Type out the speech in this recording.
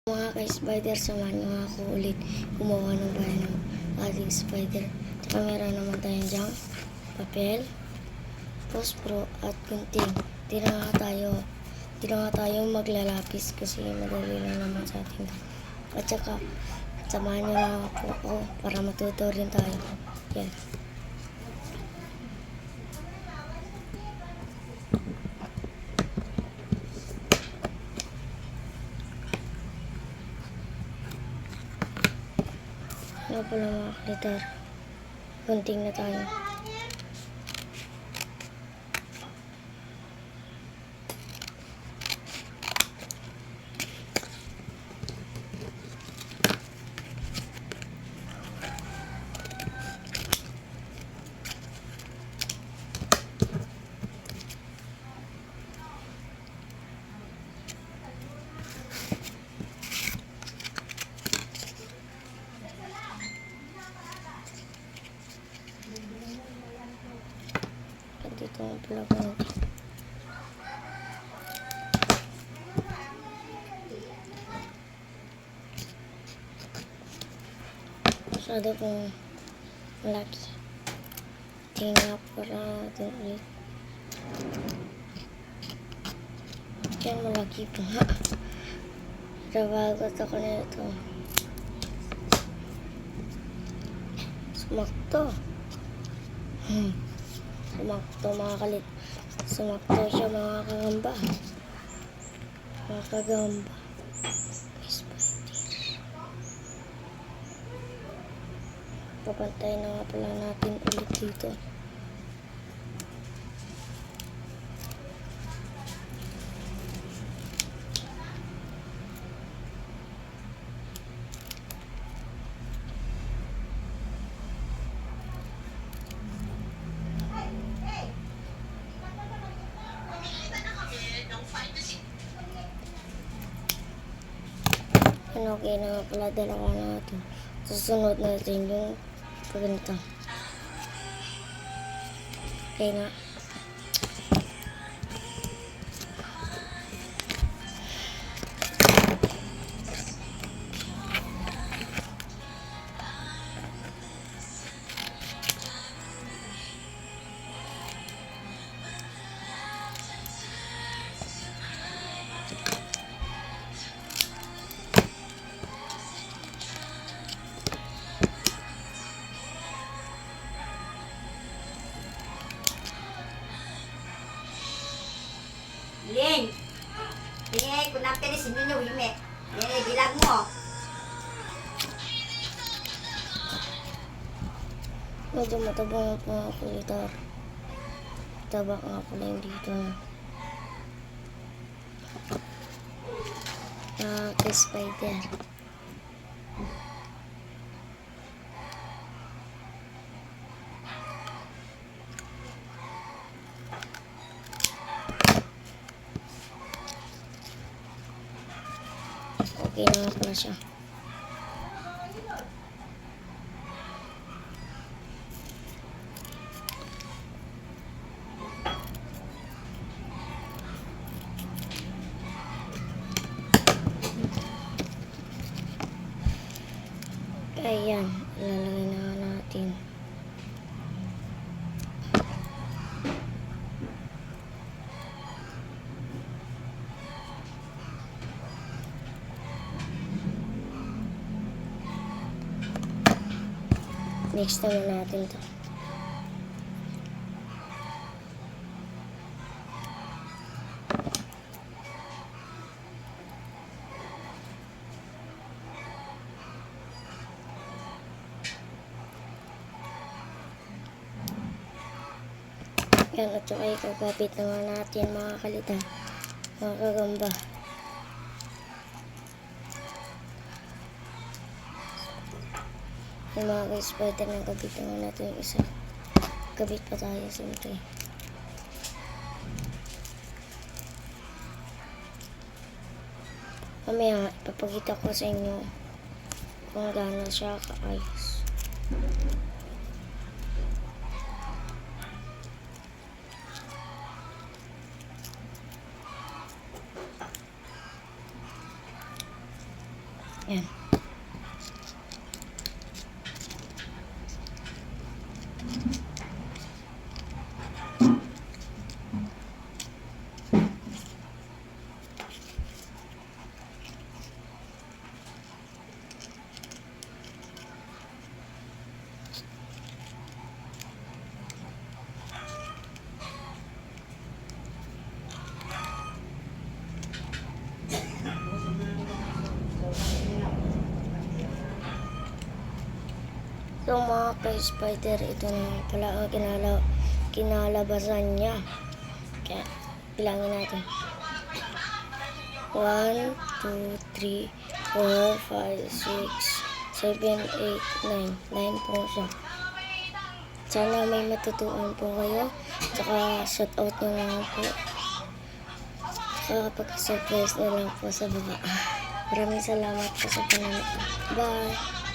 Mga ka-spider, samahan nyo nga ako ulit gumawa ng bahay ng ating spider. Tsaka meron naman tayo dyan papel, pospro at gunting. Di na nga tayo maglalapis kasi madali lang naman sa atin. At saka samahan nyo lang ako para matuto rin tayo. Yan. Ano pala mga klitar, gunting na tayo. Dito ang pala gunting. Masyado pong malaki. Tingnan nga para natin ulit. Yan, malaki po nga. Trabagot ako na ito. Sumakto. Sumakto mga kalit. Sumakto siya mga kagamba. Mga kagamba. Papantay na nga pala natin ulit dito. Okay na nga pala, dalawa na ito. Susunod natin yung ganito. Okay nga. Lin, tingin ko napin ni sinyo wime. Bilang mo. Medyo matabang at mga kulitar. Taba nga pala yung dito. Spider. Okay na nga pala siya. Ayan, ilalagay na natin. Next naman natin to. Yan, at saka ikagapit naman natin mga kalita, mga kagamba. Yung mga ka-spider na gabit naman natin yung isa. Gabit pa tayo siyempre. Mamaya ipapakita ko sa inyo kung gaano siya kaayos. Yan. So mga ka-spider, ito na pala ang kinalabasan niya. Kaya bilangin natin. 1, 2, 3, 4, 5, 6, 7, 8, 9. 9 po siya. Sana may matutunan po kayo. Tsaka shoutout nyo lang po. Tsaka pag-surprise na lang po sa baba. Maraming salamat po sa panonood. Bye!